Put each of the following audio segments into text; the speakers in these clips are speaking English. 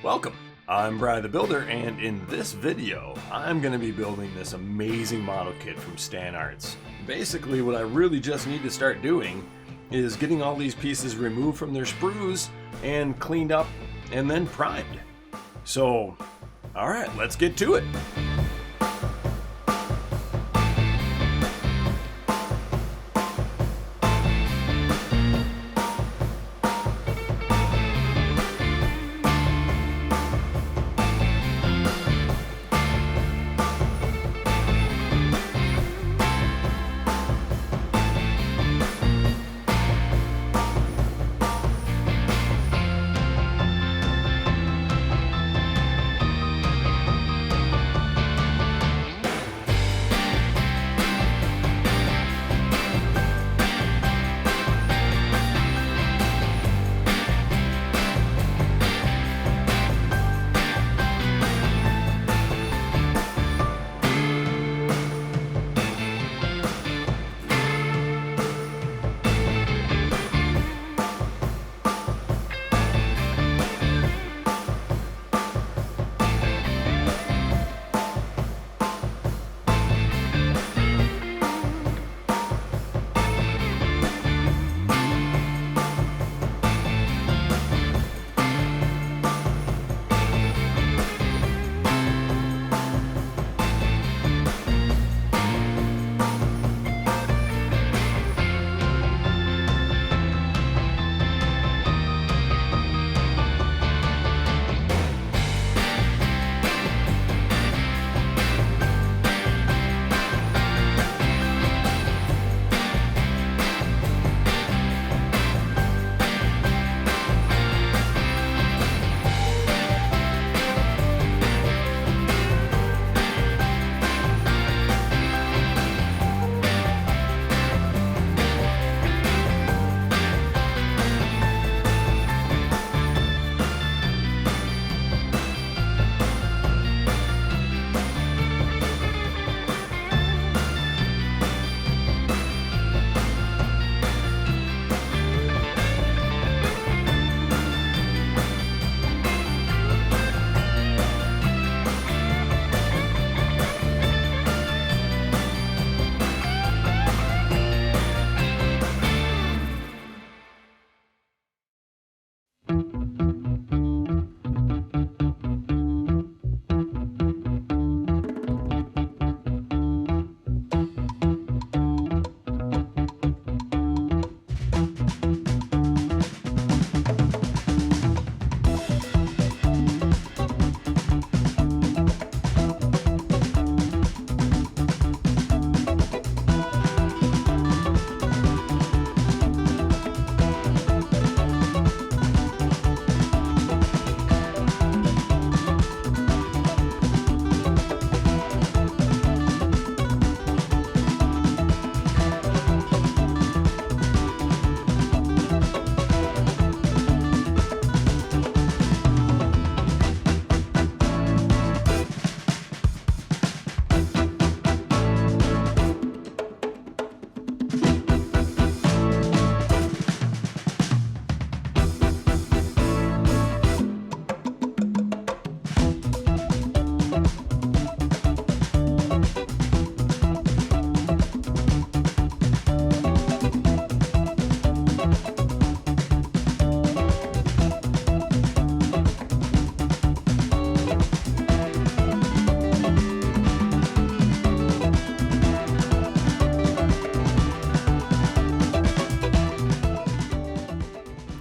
Welcome, I'm Bri the Builder, and in this video I'm going to be building this amazing model kit from StannArts. Basically what I really just need to start doing is getting all these pieces removed from their sprues and cleaned up and then primed. So, alright, let's get to it.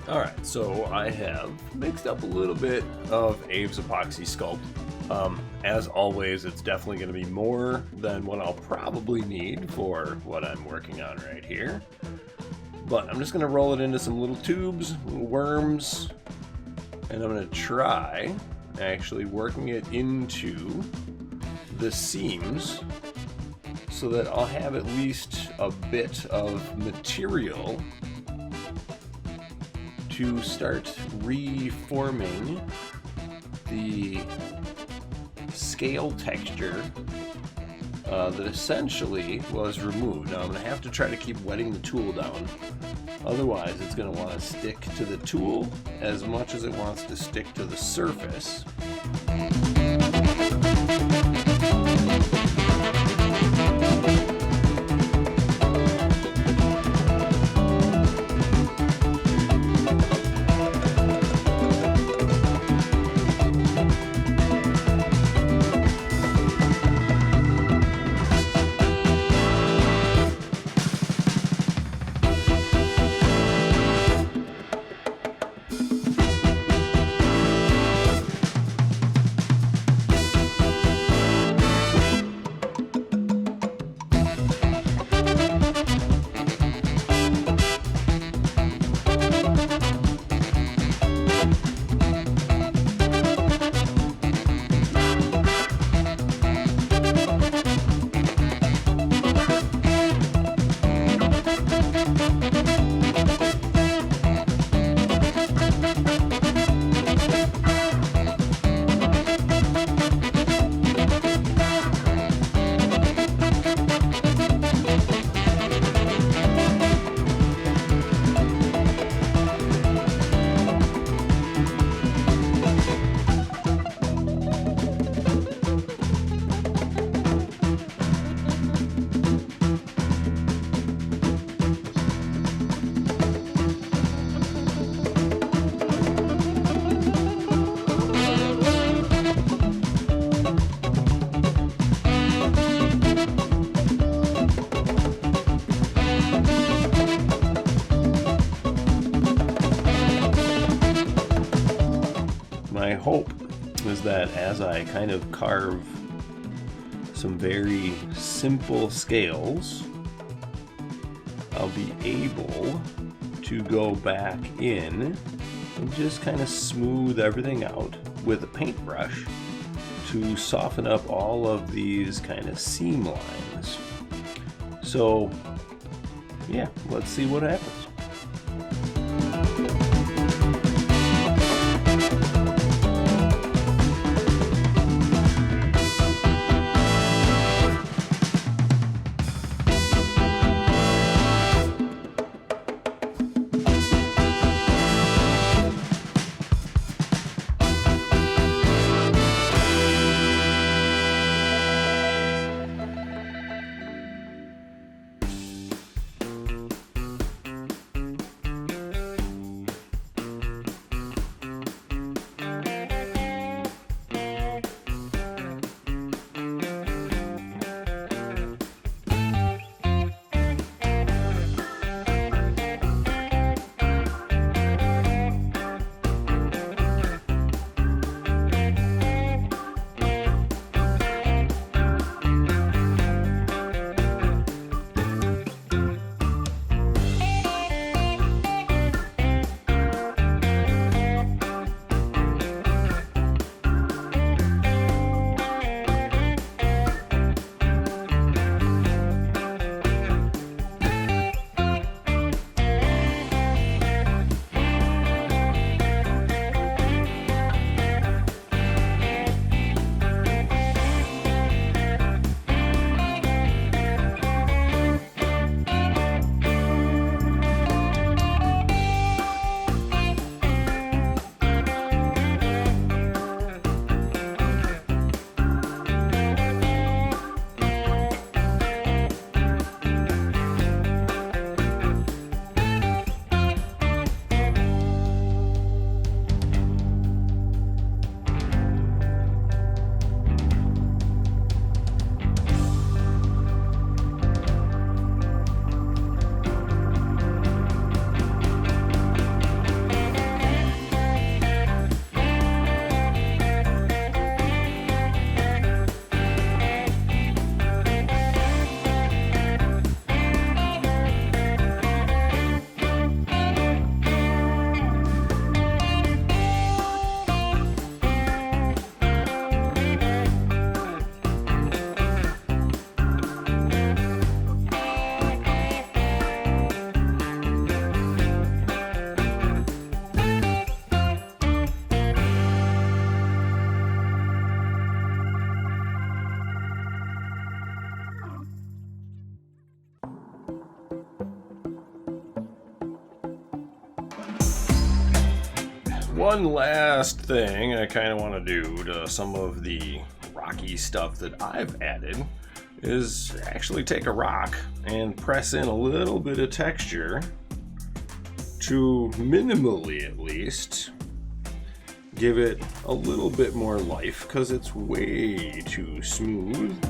Alright, so I have mixed up a little bit of Abe's epoxy sculpt. As always, it's definitely going to be more than what I'll probably need for what I'm working on right here. But I'm just going to roll it into some little tubes, little worms, and I'm going to try actually working it into the seams so that I'll have at least a bit of material to start reforming the scale texture that essentially was removed. Now I'm going to have to try to keep wetting the tool down Otherwise, it's going to want to stick to the tool as much as it wants to stick to the surface. My hope is that as I kind of carve some very simple scales, I'll be able to go back in and just kind of smooth everything out with a paintbrush to soften up all of these kind of seam lines. So yeah, let's see what happens. One last thing I kind of want to do to some of the rocky stuff that I've added is actually take a rock and press in a little bit of texture to minimally, at least, give it a little bit more life because it's way too smooth.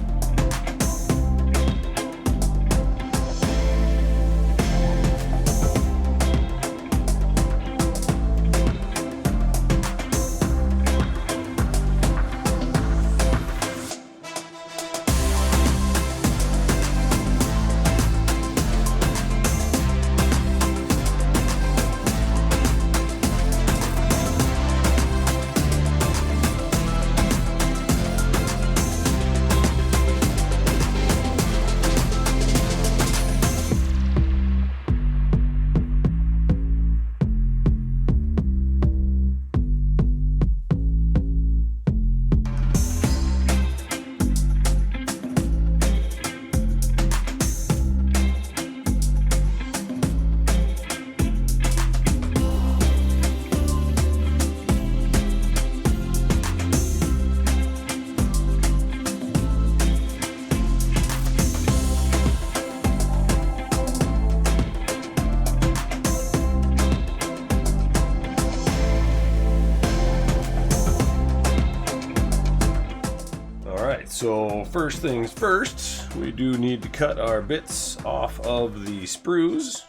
So first things first, we do need to cut our bits off of the sprues.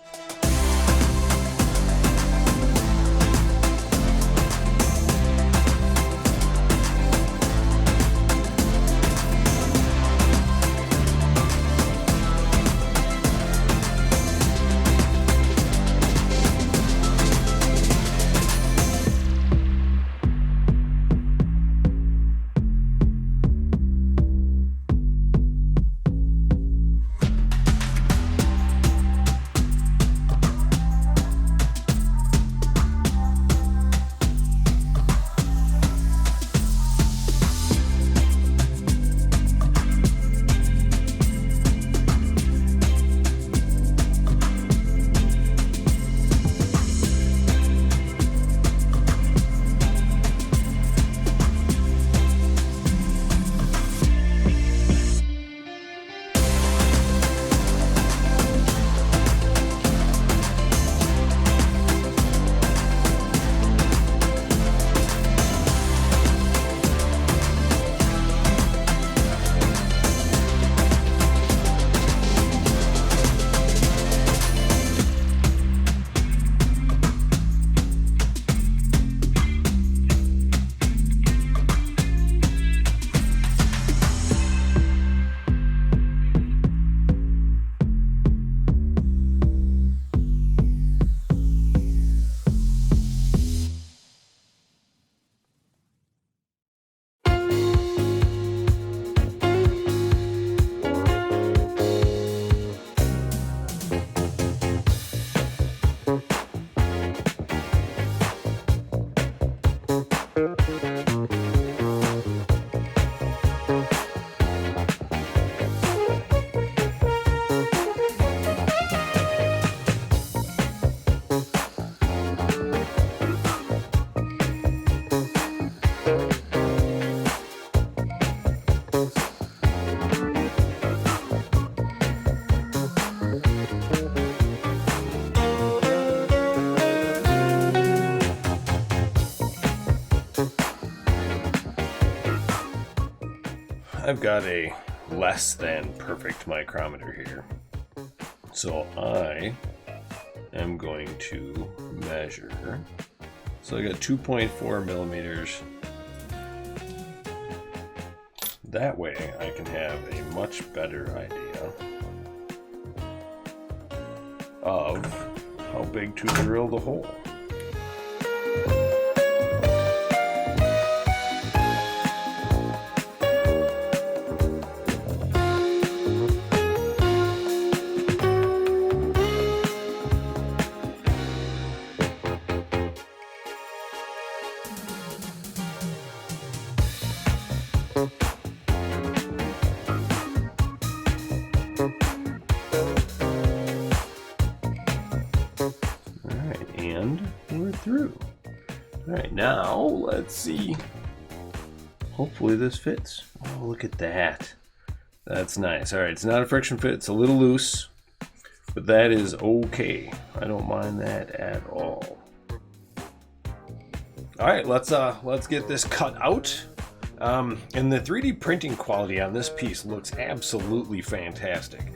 I've got a less than perfect micrometer here. So I am going to measure. So I got 2.4 millimeters. That way I can have a much better idea of how big to drill the hole. Alright, now let's see. Hopefully this fits. Oh, look at that. That's nice. Alright, it's not a friction fit, it's a little loose, but that is okay. I don't mind that at all. Alright, let's get this cut out. And the 3D printing quality on this piece looks absolutely fantastic.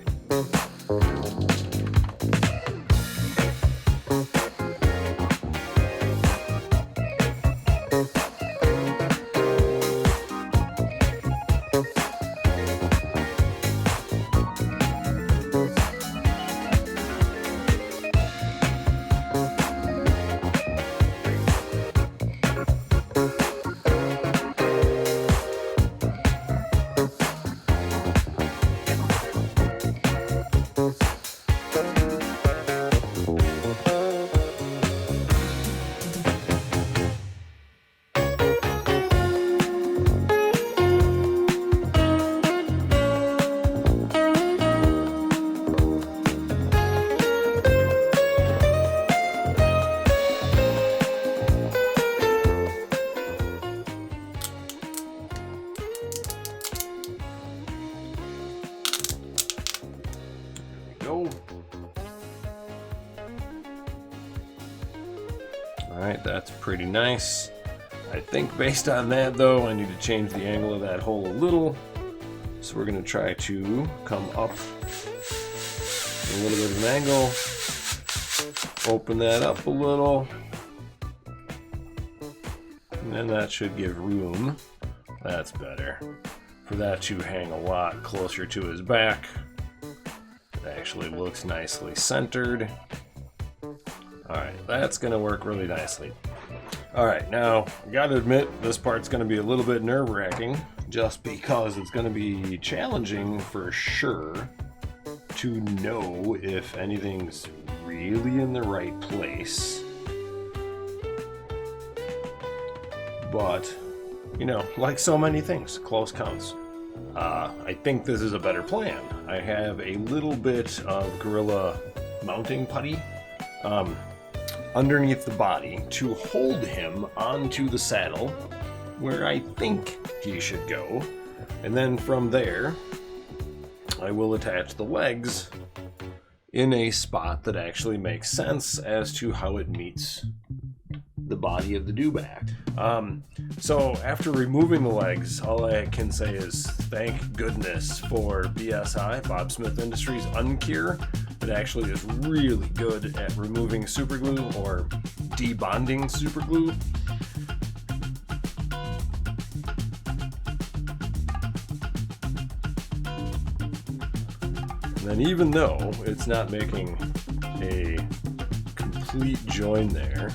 Alright, that's pretty nice. I think based on that though, I need to change the angle of that hole a little. So we're going to try to come up a little bit of an angle, open that up a little, and then that should give room, that's better, for that to hang a lot closer to his back. It actually looks nicely centered. Alright, that's going to work really nicely. Alright, now, I gotta admit, this part's going to be a little bit nerve-wracking, just because it's going to be challenging for sure to know if anything's really in the right place. But, you know, like so many things, close counts. I think this is a better plan. I have a little bit of Gorilla mounting putty underneath the body to hold him onto the saddle where I think he should go, and then from there I will attach the legs in a spot that actually makes sense as to how it meets the body of the Dewback. So after removing the legs, all I can say is thank goodness for BSI, Bob Smith Industries Uncure. It actually is really good at removing superglue or debonding superglue. And then even though it's not making a complete join there,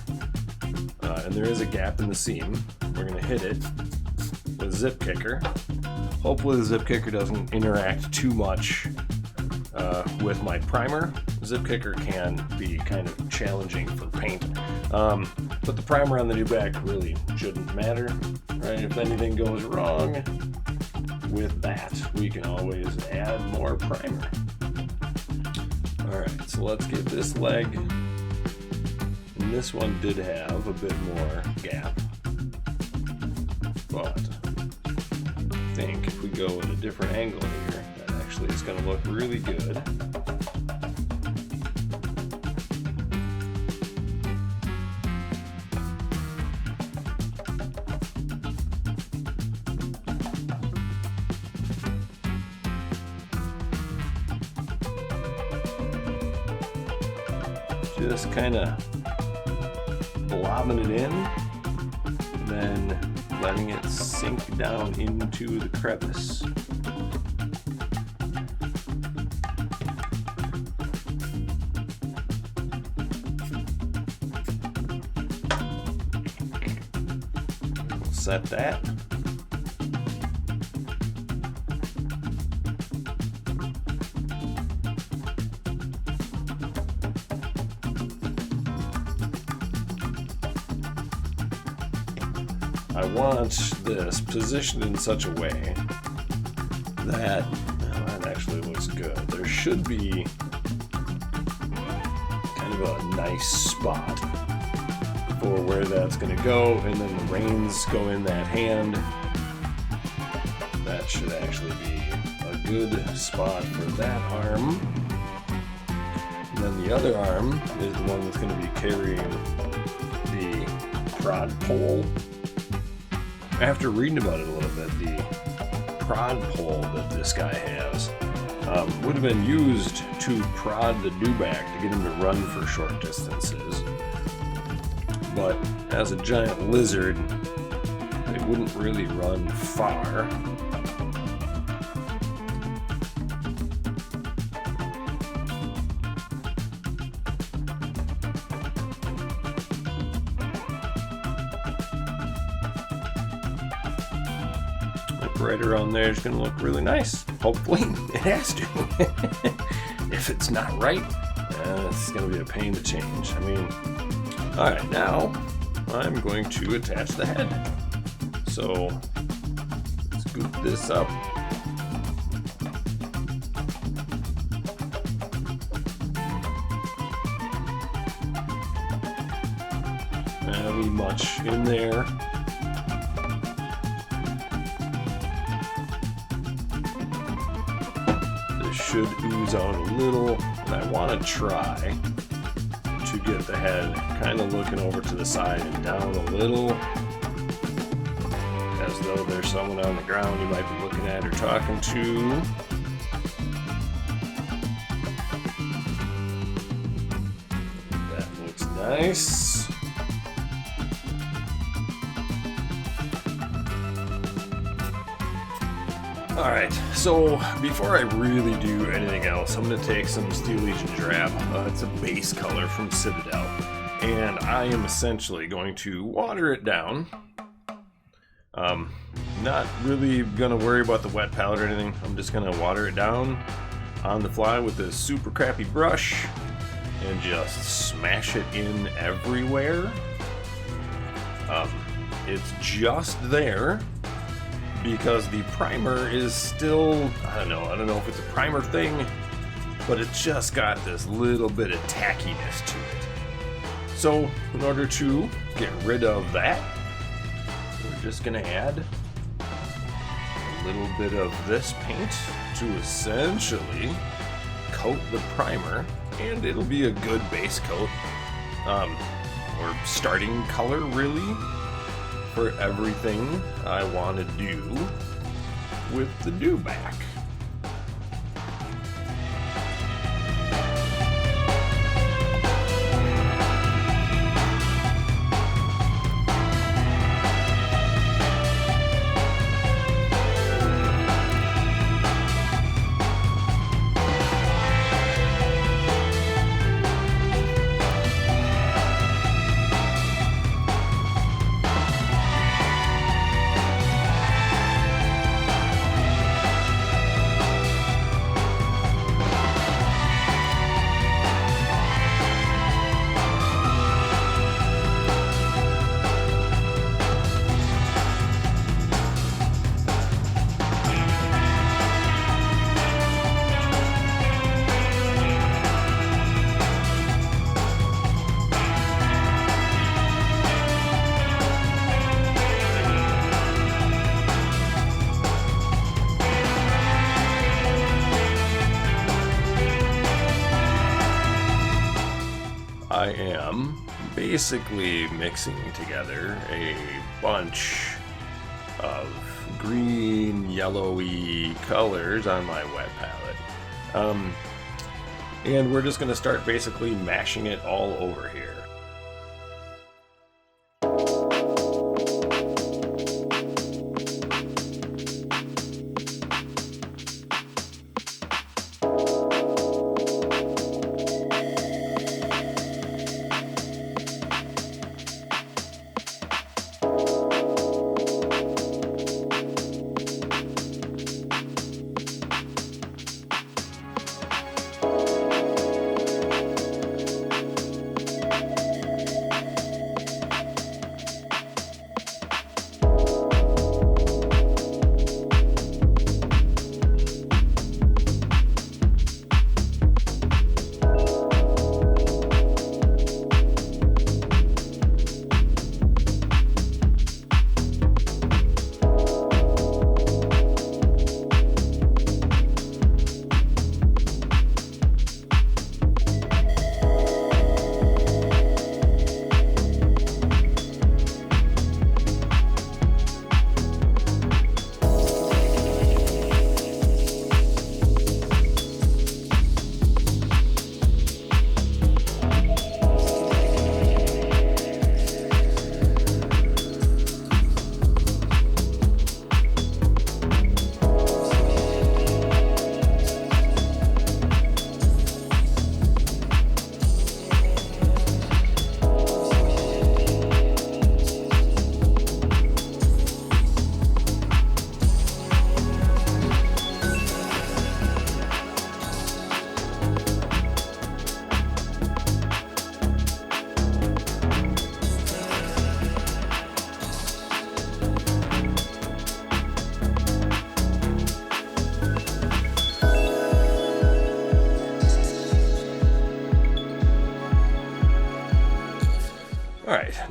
and there is a gap in the seam, we're going to hit it with a zip kicker. Hopefully the zip kicker doesn't interact too much with my primer. Zip kicker can be kind of challenging for paint, but the primer on the Dewback really shouldn't matter, right? If anything goes wrong with that, we can always add more primer. Alright, so let's get this leg. And this one did have a bit more gap, but I think if we go at a different angle here, that actually is going to look really good. Just kind of blobbing it in, and then letting it sink down into the crevice. We'll set that. I want this positioned in such a way that, well, that actually looks good. There should be kind of a nice spot for where that's going to go, and then the reins go in that hand. That should actually be a good spot for that arm. And then the other arm is the one that's going to be carrying the prod pole. After reading about it a little bit, the prod pole that this guy has would have been used to prod the Dewback to get him to run for short distances. But as a giant lizard, they wouldn't really run far. Right around there is going to look really nice. Hopefully, it has to. If it's not right, it's going to be a pain to change. I mean, all right, now I'm going to attach the head. So, scoop this up. Not really much in there. Should ooze out a little, and I want to try to get the head kind of looking over to the side and down a little, as though there's someone on the ground you might be looking at or talking to. That looks nice. Alright, so before I really do anything else, I'm going to take some Steel Legion Drab. It's a base color from Citadel, and I am essentially going to water it down. Not really going to worry about the wet palette or anything. I'm just going to water it down on the fly with this super crappy brush and just smash it in everywhere. It's just there because the primer is still, I don't know if it's a primer thing, but it's just got this little bit of tackiness to it. So in order to get rid of that, we're just gonna add a little bit of this paint to essentially coat the primer, and it'll be a good base coat, or starting color really, for everything I want to do with the Dewback. I am basically mixing together a bunch of green, yellowy colors on my wet palette. And we're just going to start basically mashing it all over here.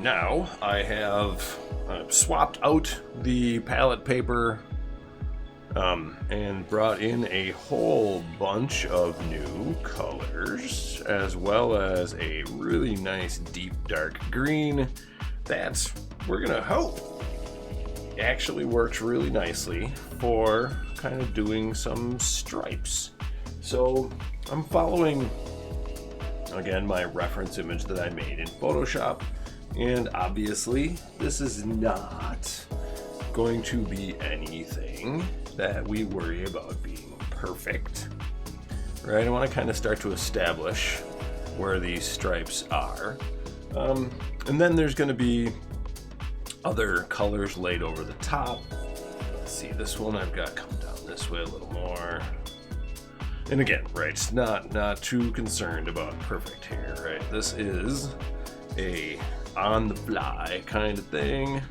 now I have swapped out the palette paper and brought in a whole bunch of new colors, as well as a really nice deep dark green that we're gonna hope actually works really nicely for kind of doing some stripes. So I'm following, again, my reference image that I made in Photoshop, and obviously this is not going to be anything that we worry about being perfect, right? I want to kind of start to establish where these stripes are, and then there's going to be other colors laid over the top. Let's see, this one I've got come down this way a little more. And again, right, not too concerned about perfect here, right? This is a on the fly kind of thing.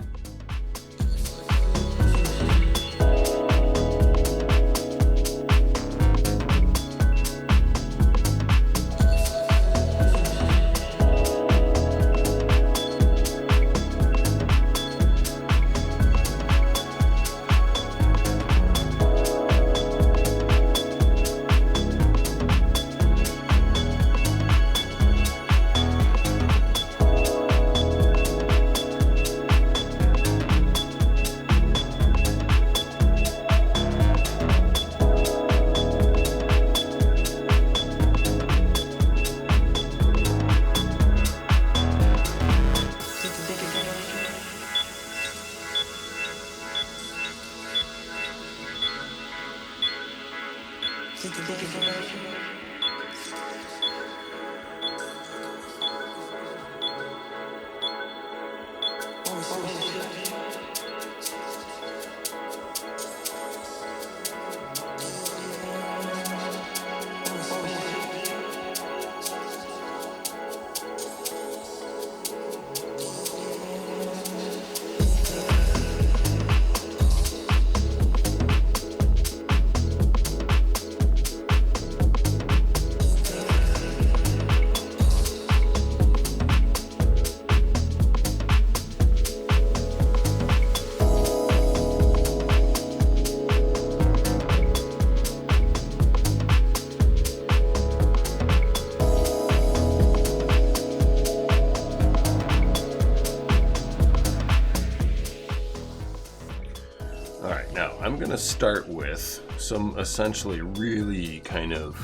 I'm going to start with some essentially really kind of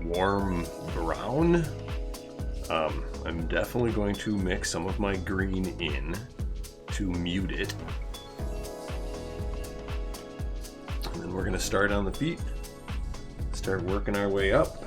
warm brown. I'm definitely going to mix some of my green in to mute it. And then we're going to start on the feet, start working our way up.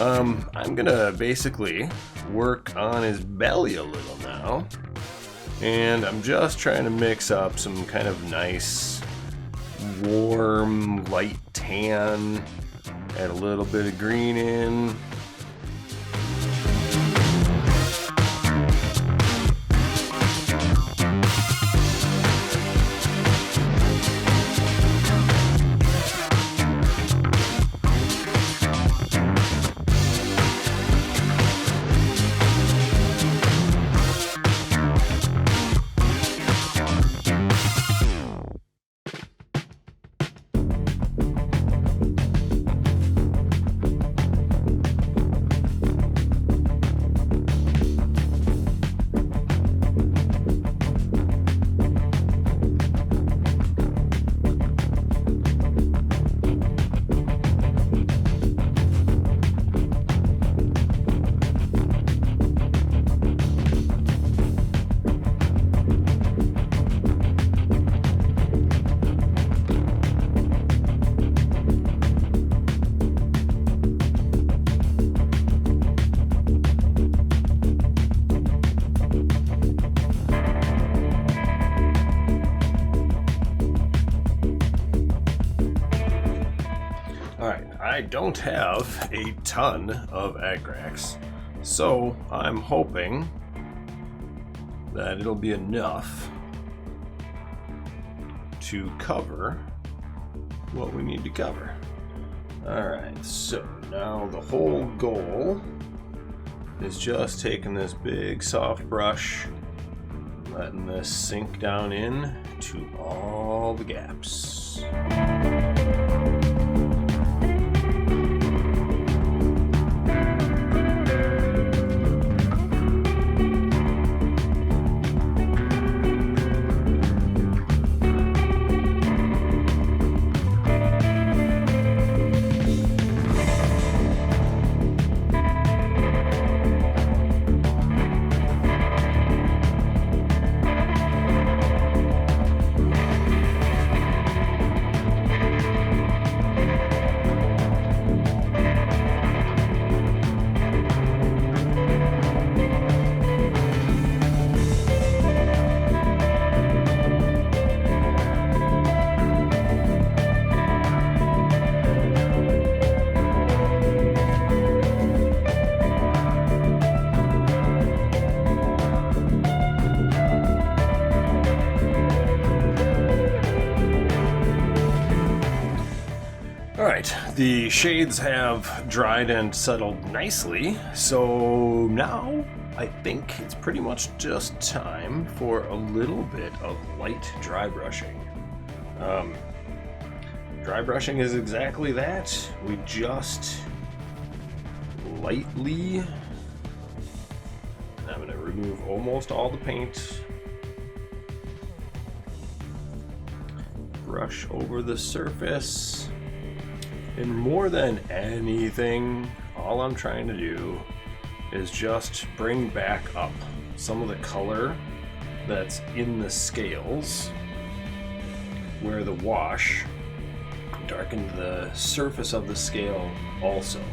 I'm gonna basically work on his belly a little now. And I'm just trying to mix up some kind of nice, warm, light tan. Add a little bit of green in. I don't have a ton of Agrax, so I'm hoping that it'll be enough to cover what we need to cover. Alright, so now the whole goal is just taking this big soft brush, letting this sink down in to all the gaps. Alright, the shades have dried and settled nicely, so now I think it's pretty much just time for a little bit of light dry brushing. Dry brushing is exactly that. We just lightly, I'm going to remove almost all the paint, brush over the surface. And more than anything, all I'm trying to do is just bring back up some of the color that's in the scales where the wash darkened the surface of the scale also.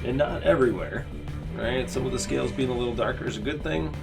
And not everywhere, right? Some of the scales being a little darker is a good thing.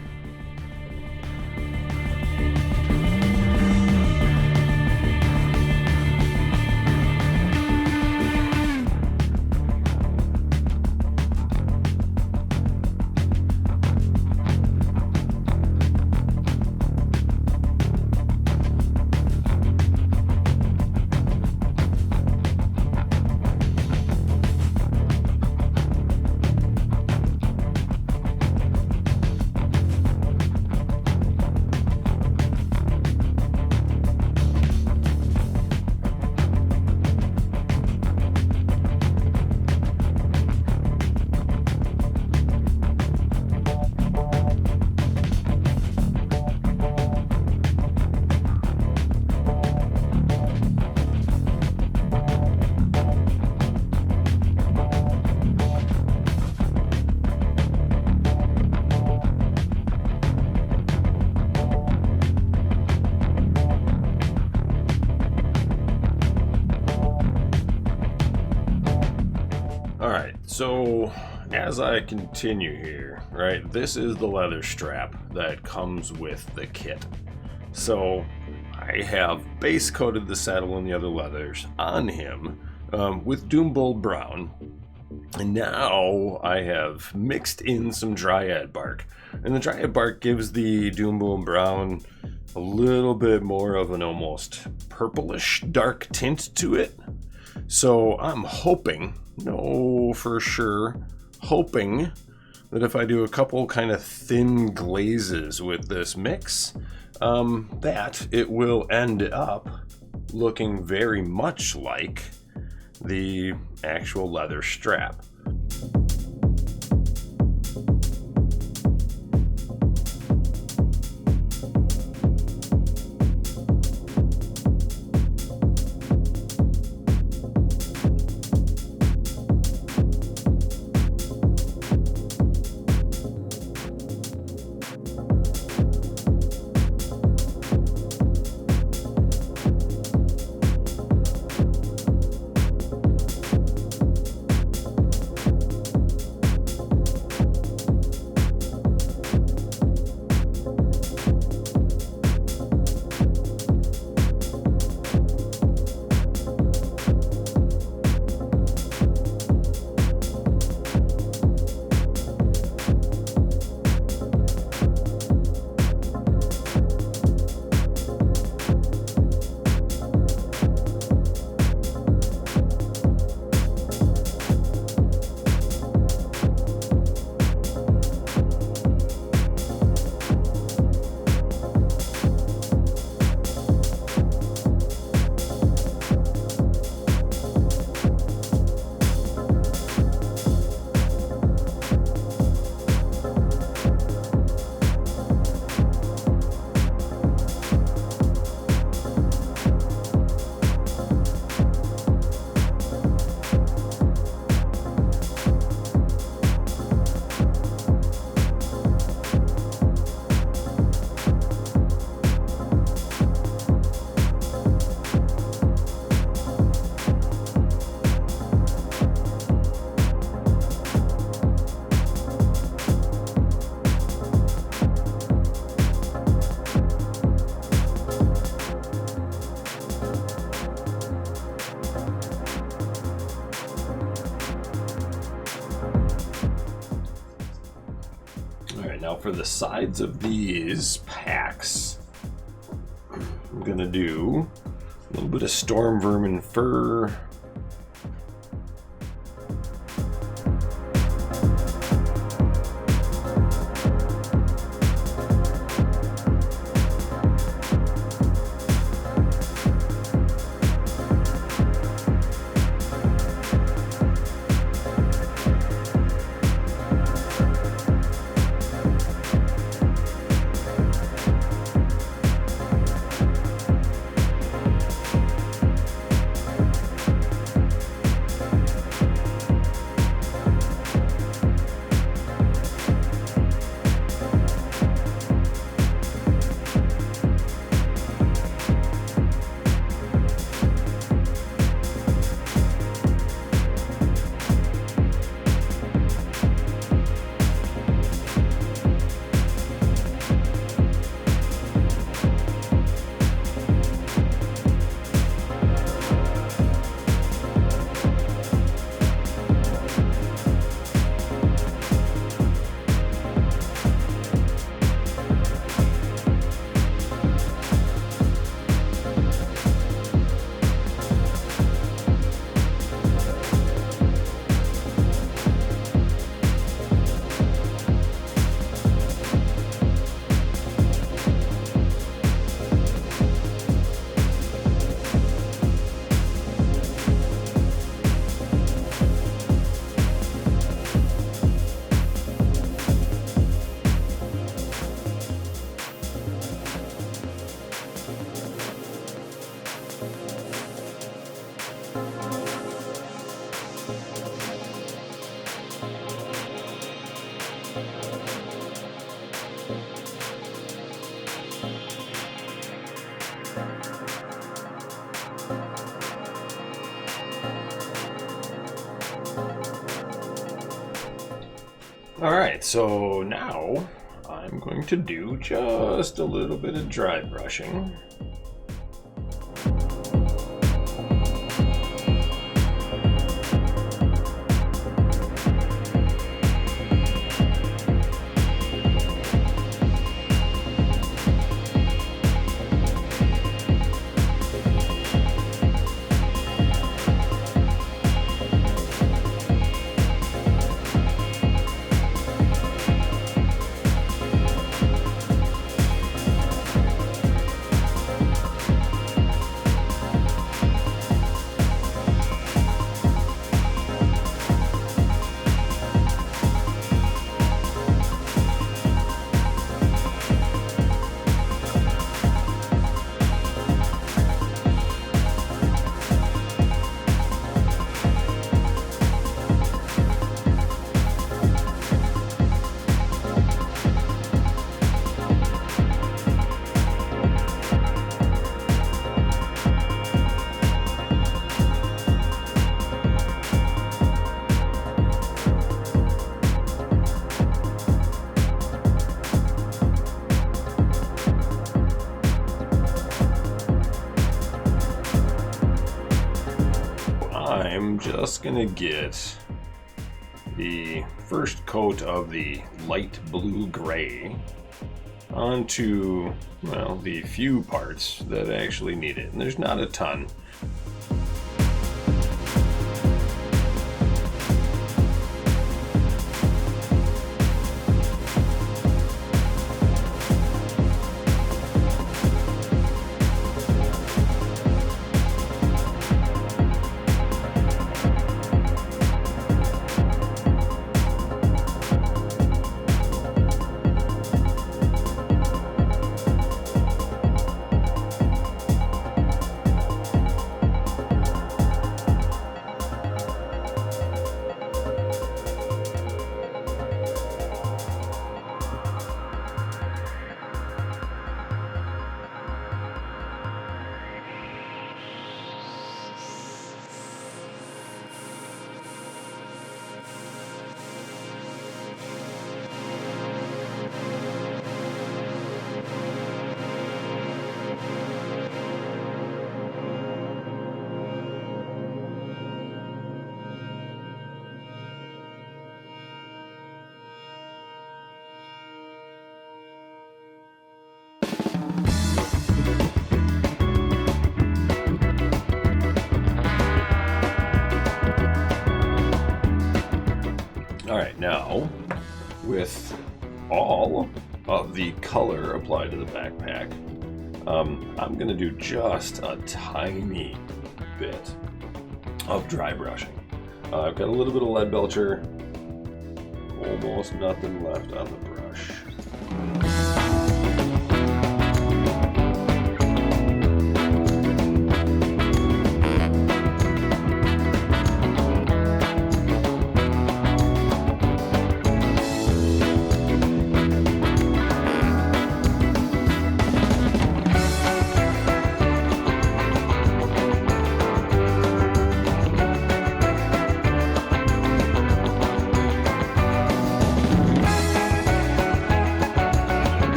So, as I continue here, right, this is the leather strap that comes with the kit. So, I have base coated the saddle and the other leathers on him with Doombold Brown. And now I have mixed in some dryad bark. And the dryad bark gives the Doombold Brown a little bit more of an almost purplish dark tint to it. So I'm hoping, no for sure, hoping that if I do a couple kind of thin glazes with this mix, that it will end up looking very much like the actual leather strap. Now for the sides of these packs, I'm gonna do a little bit of storm vermin fur. Alright, so now I'm going to do just a little bit of dry brushing. I'm just gonna get the first coat of the light blue gray onto, well, the few parts that actually need it, and there's not a ton. Alright, now, with all of the color applied to the backpack, I'm going to do just a tiny bit of dry brushing. I've got a little bit of lead belcher, almost nothing left on the brush.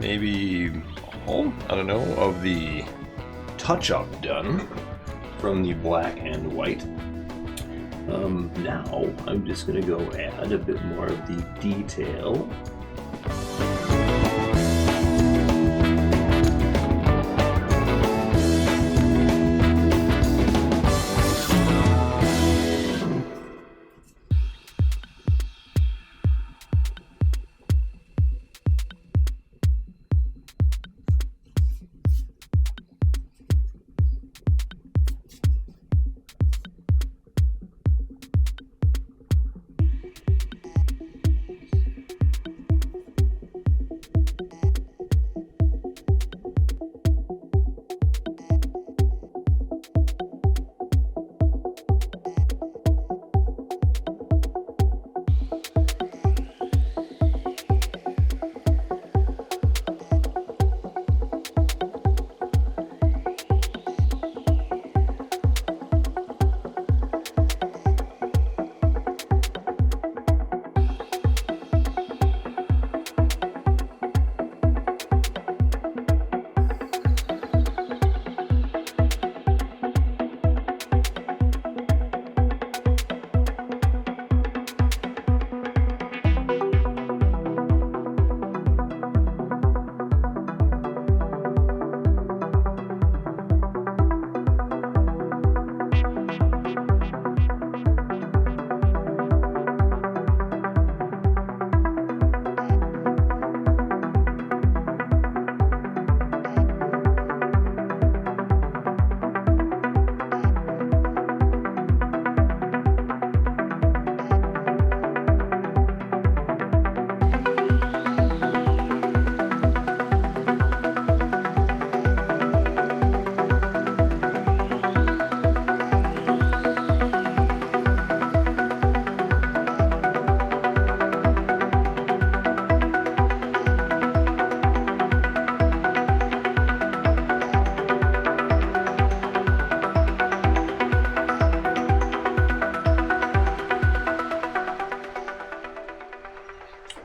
maybe all, I don't know, of the touch-up done from the black and white. Now I'm just going to go add a bit more of the detail.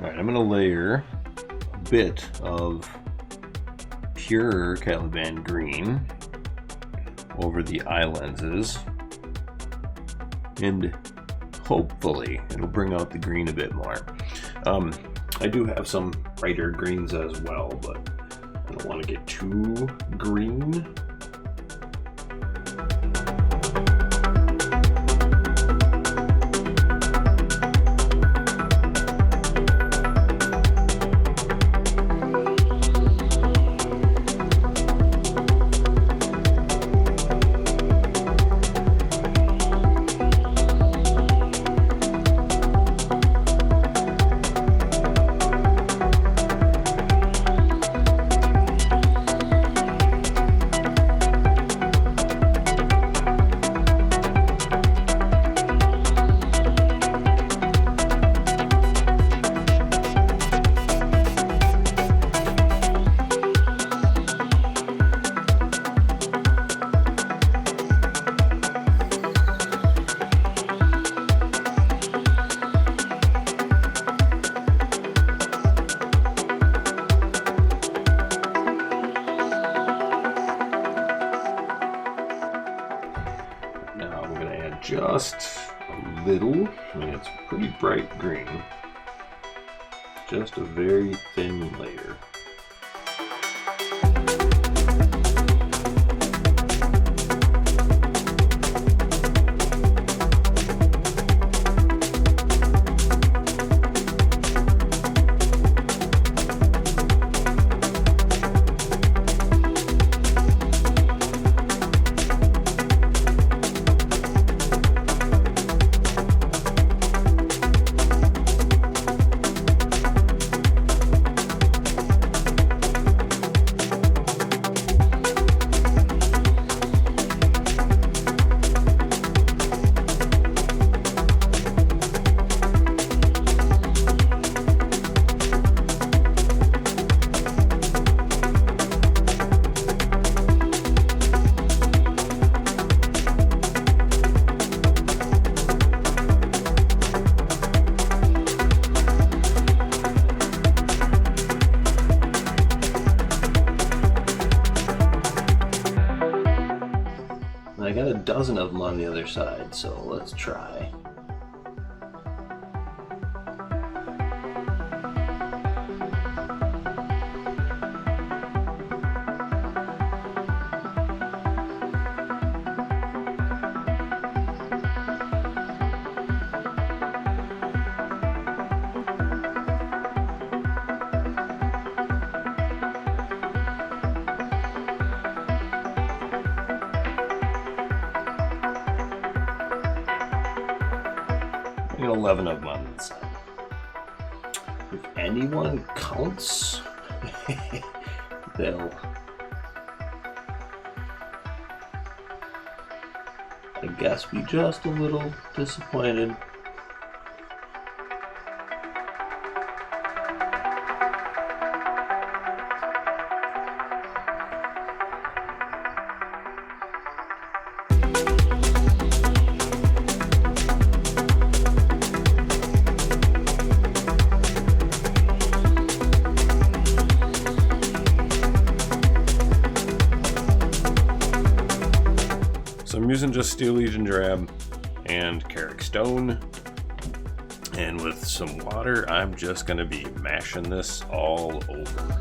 Alright, I'm going to layer a bit of pure Caliban green over the eye lenses, and hopefully it'll bring out the green a bit more. I do have some brighter greens as well, but I don't want to get too green. Just a little, I mean it's pretty bright green, just a very thin layer. I got a dozen of them on the other side, so let's try. I got 11 of them on the side. If anyone counts, they'll, I guess, be just a little disappointed. So I'm using just Steel Legion Drab and Carrick Stone, and with some water I'm just going to be mashing this all over.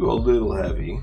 go a little heavy.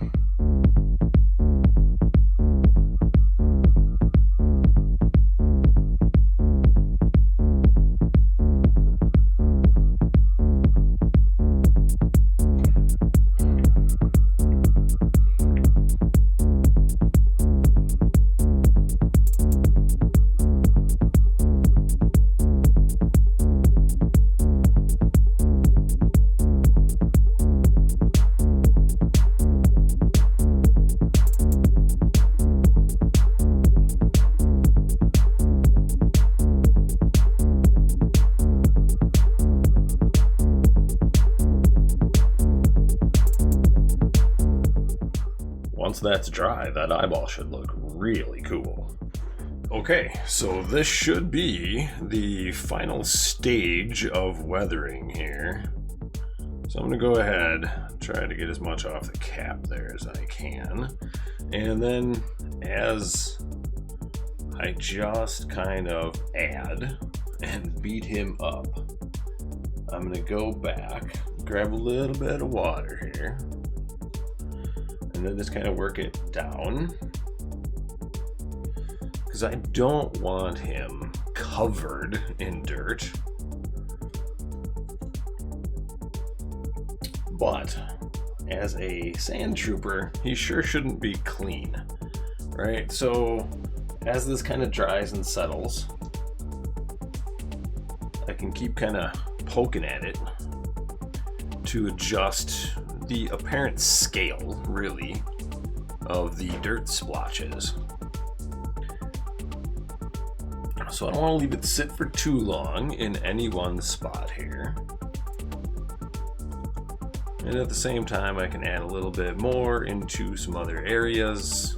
Once that's dry, that eyeball should look really cool. Okay, so this should be the final stage of weathering here. So I'm gonna go ahead, try to get as much off the cap there as I can. And then as I just kind of add and beat him up, I'm gonna go back, grab a little bit of water here, and then just kind of work it down, because I don't want him covered in dirt. But as a Sandtrooper, he sure shouldn't be clean, right? So as this kind of dries and settles, I can keep kind of poking at it to adjust the apparent scale, really, of the dirt splotches. So I don't want to leave it sit for too long in any one spot here. And at the same time, I can add a little bit more into some other areas.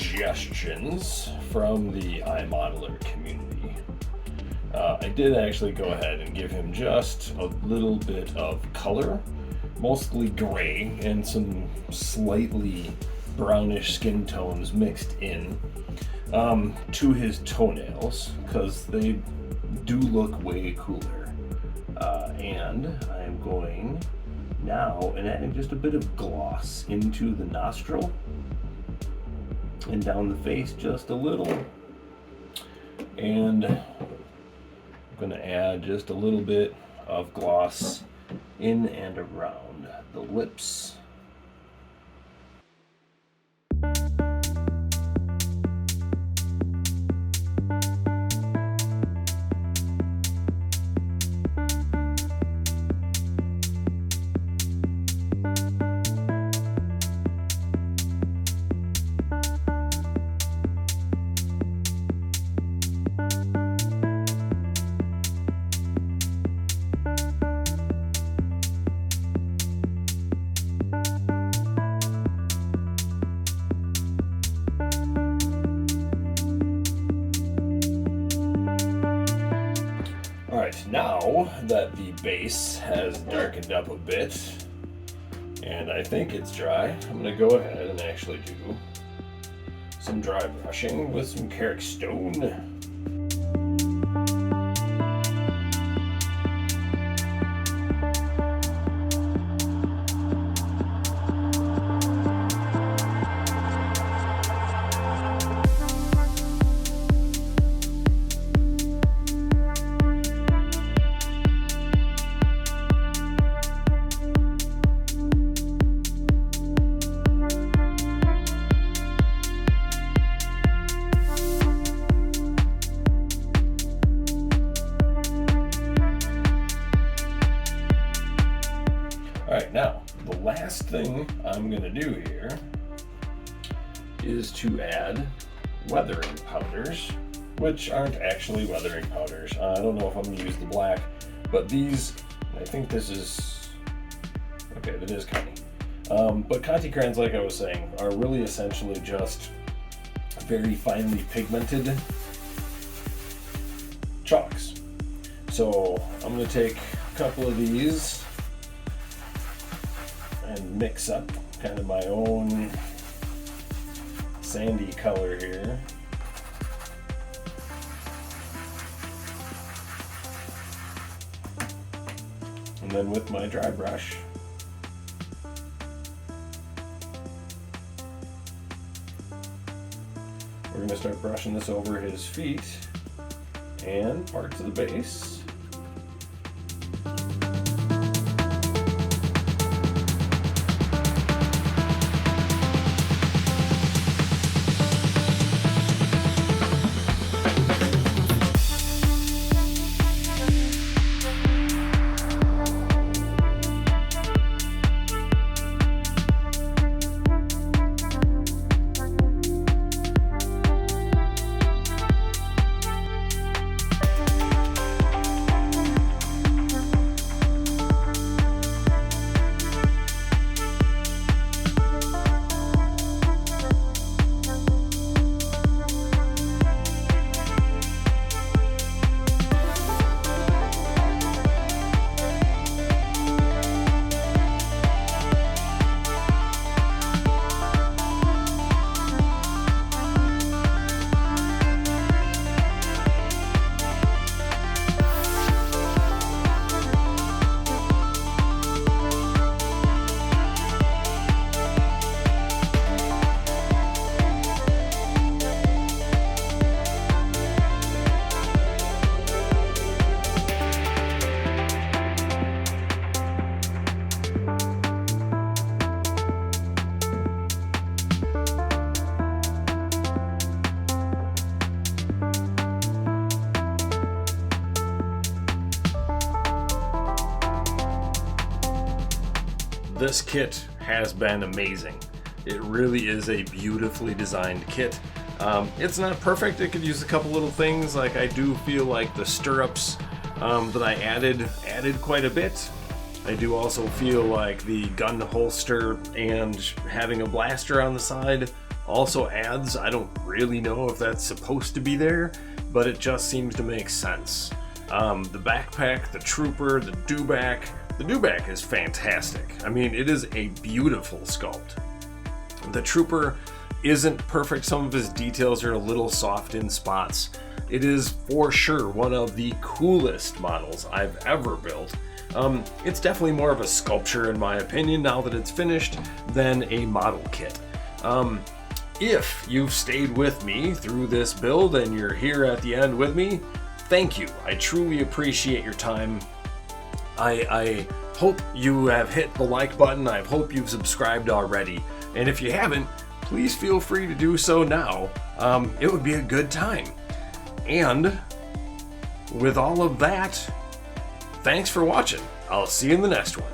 suggestions from the iModeler community. I did actually go ahead and give him just a little bit of color, mostly gray and some slightly brownish skin tones mixed in to his toenails, because they do look way cooler. And I'm going now and adding just a bit of gloss into the nostril and down the face just a little. And I'm going to add just a little bit of gloss in and around the lips. Alright, now that the base has darkened up a bit, and I think it's dry, I'm going to go ahead and actually do some dry brushing with some Carrick Stone. Alright, now, the last thing I'm going to do here is to add weathering powders, which aren't actually weathering powders. I don't know if I'm going to use the black, but these, I think this is, okay, that is Conti. But Conti crayons, like I was saying, are really essentially just very finely pigmented chalks. So I'm going to take a couple of these and mix up kind of my own sandy color here. And then with my dry brush, we're going to start brushing this over his feet and parts of the base. This kit has been amazing. It really is a beautifully designed kit. It's not perfect. It could use a couple little things. Like, I do feel like the stirrups that I added quite a bit. I do also feel like the gun holster and having a blaster on the side also adds. I don't really know if that's supposed to be there, but it just seems to make sense. The backpack, the Trooper, the Dewback. The Dewback is fantastic. I mean, it is a beautiful sculpt. The Trooper isn't perfect. Some of his details are a little soft in spots. It is for sure one of the coolest models I've ever built. It's definitely more of a sculpture in my opinion now that it's finished than a model kit. If you've stayed with me through this build and you're here at the end with me, thank you. I truly appreciate your time. I hope you have hit the like button. I hope you've subscribed already. And if you haven't, please feel free to do so now. It would be a good time. And with all of that, thanks for watching. I'll see you in the next one.